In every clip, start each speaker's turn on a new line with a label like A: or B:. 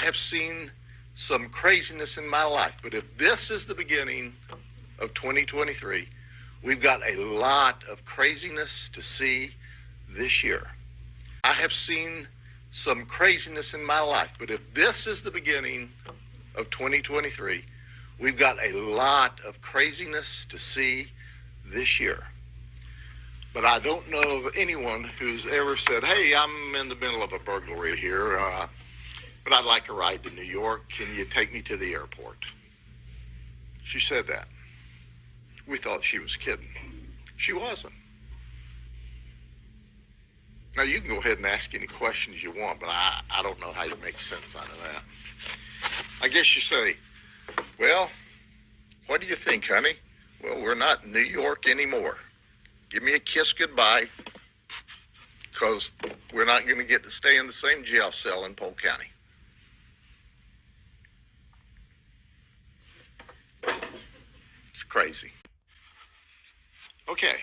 A: have seen some craziness in my life, but if this is the beginning of 2023, we've got a lot of craziness to see this year. I have seen some craziness in my life, but if this is the beginning of 2023, we've got a lot of craziness to see this year. But I don't know of anyone who's ever said, hey, I'm in the middle of a burglary here, but I'd like a ride to New York. Can you take me to the airport? She said that. We thought she was kidding. She wasn't. Now, you can go ahead and ask any questions you want, but I don't know how you make sense out of that. I guess you say, well, what do you think, honey? Well, we're not in New York anymore. Give me a kiss goodbye, because we're not going to get to stay in the same jail cell in Polk County. It's crazy. Okay,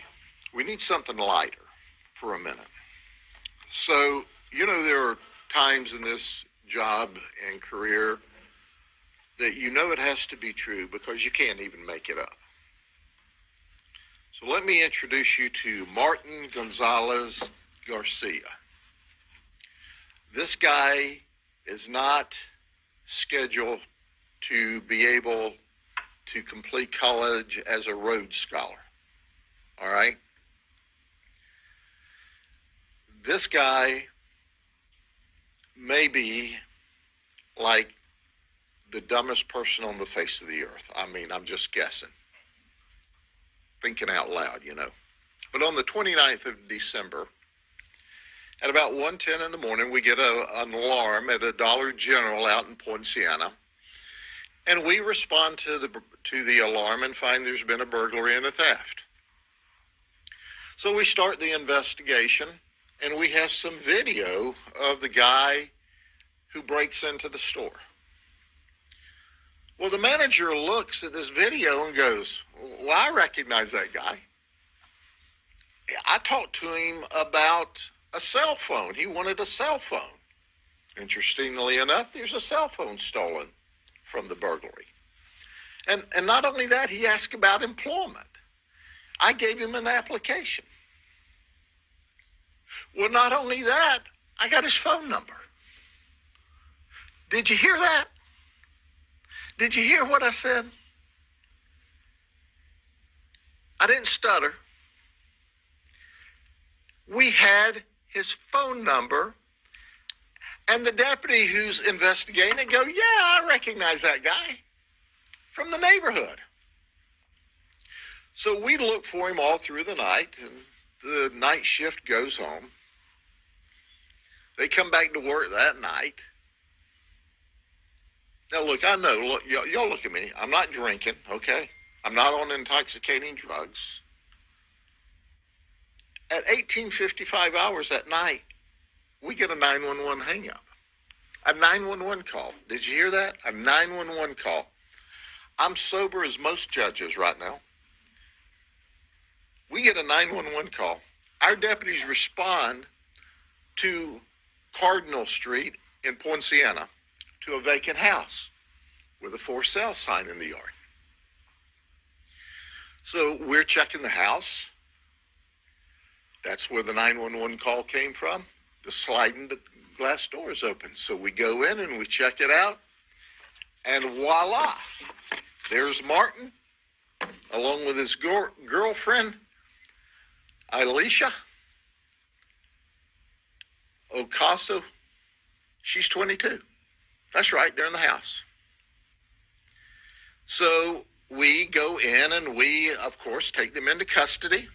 A: we need something lighter for a minute. So, there are times in this job and career that it has to be true because you can't even make it up. So let me introduce you to Martin Gonzalez Garcia. This guy is not scheduled to be able to complete college as a Rhodes Scholar. All right? This guy may be like the dumbest person on the face of the earth. I mean, I'm just guessing. Thinking out loud, But on the 29th of December, at about 1:10 in the morning, we get an alarm at a Dollar General out in Poinciana. And we respond to the alarm and find there's been a burglary and a theft. So we start the investigation, and we have some video of the guy who breaks into the store. Well, the manager looks at this video and goes, well, I recognize that guy. I talked to him about a cell phone. He wanted a cell phone. Interestingly enough, there's a cell phone stolen from the burglary. And not only that, he asked about employment. I gave him an application. Well, not only that, I got his phone number. Did you hear that? Did you hear what I said? I didn't stutter. We had his phone number, and the deputy who's investigating it go, yeah, I recognize that guy from the neighborhood. So we look for him all through the night, and the night shift goes home. They come back to work that night. Now, look, I know, y'all look at me. I'm not drinking, okay? I'm not on intoxicating drugs. At 18:55 hours at night, we get a 911 hang-up. A 911 call. Did you hear that? A 911 call. I'm sober as most judges right now. We get a 911 call. Our deputies respond to Cardinal Street in Poinciana to a vacant house with a for sale sign in the yard. So we're checking the house. That's where the 911 call came from. The sliding glass door is open. So we go in and we check it out. And voila, there's Martin, along with his girlfriend, Alicia Ocaso. She's 22. That's right, they're in the house. So we go in and we, of course, take them into custody.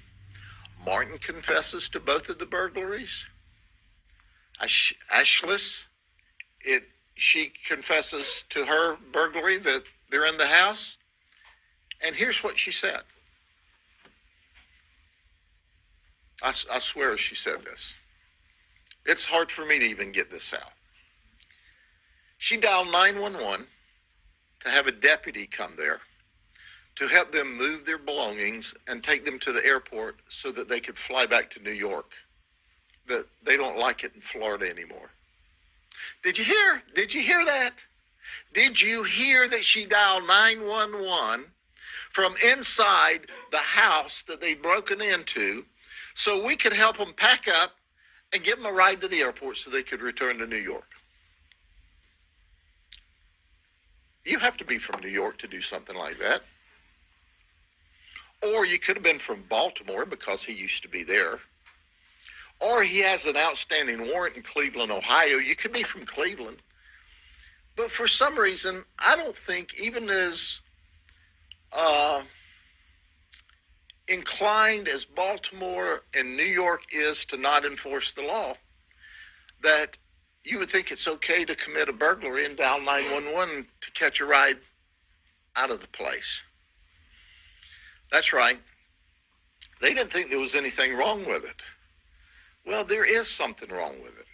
A: Martin confesses to both of the burglaries. Ashlis, she confesses to her burglary that they're in the house. And here's what she said. I swear she said this. It's hard for me to even get this out. She dialed 911 to have a deputy come there to help them move their belongings and take them to the airport so that they could fly back to New York. That they don't like it in Florida anymore. Did you hear? Did you hear that? Did you hear that she dialed 911 from inside the house that they'd broken into so we could help them pack up and give them a ride to the airport so they could return to New York? You have to be from New York to do something like that. Or you could have been from Baltimore because he used to be there. Or he has an outstanding warrant in Cleveland, Ohio. You could be from Cleveland. But for some reason, I don't think, even as inclined as Baltimore and New York is to not enforce the law, that you would think it's okay to commit a burglary and dial 911 to catch a ride out of the place. That's right. They didn't think there was anything wrong with it. Well, there is something wrong with it.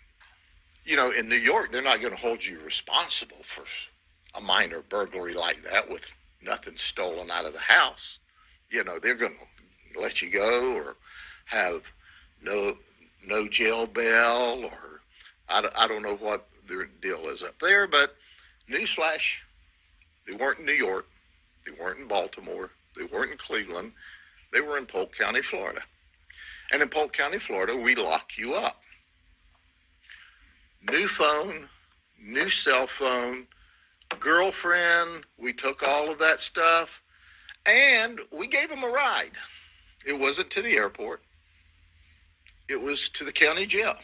A: You know, in New York, they're not going to hold you responsible for a minor burglary like that with nothing stolen out of the house. You know, they're going to let you go or have no jail bail, or I don't know what their deal is up there, but newsflash, they weren't in New York, they weren't in Baltimore, they weren't in Cleveland, they were in Polk County, Florida. And in Polk County, Florida, we lock you up. New phone, new cell phone, girlfriend, we took all of that stuff, and we gave them a ride. It wasn't to the airport. It was to the county jail.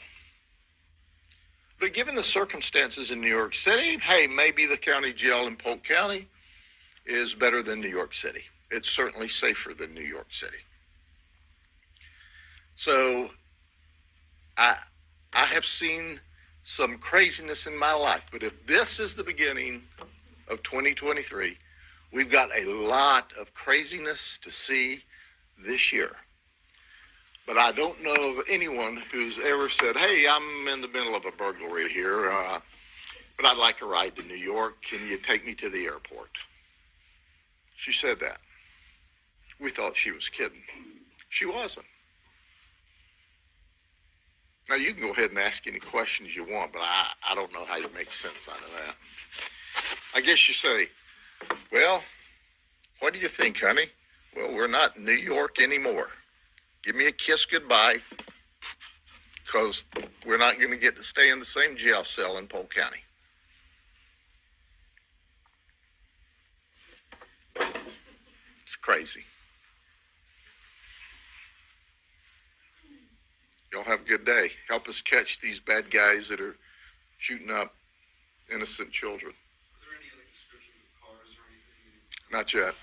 A: But given the circumstances in New York City, hey, maybe the county jail in Polk County is better than New York City. It's certainly safer than New York City. So I have seen some craziness in my life, but if this is the beginning of 2023, we've got a lot of craziness to see this year. But I don't know of anyone who's ever said, hey, I'm in the middle of a burglary here, but I'd like a ride to New York. Can you take me to the airport? She said that. We thought she was kidding. She wasn't. Now, you can go ahead and ask any questions you want, but I don't know how to make sense out of that. I guess you say, well, what do you think, honey? Well, we're not in New York anymore. Give me a kiss goodbye, because we're not going to get to stay in the same jail cell in Polk County. It's crazy. Y'all have a good day. Help us catch these bad guys that are shooting up innocent children.
B: Are there any other descriptions of cars or anything?
A: Not yet.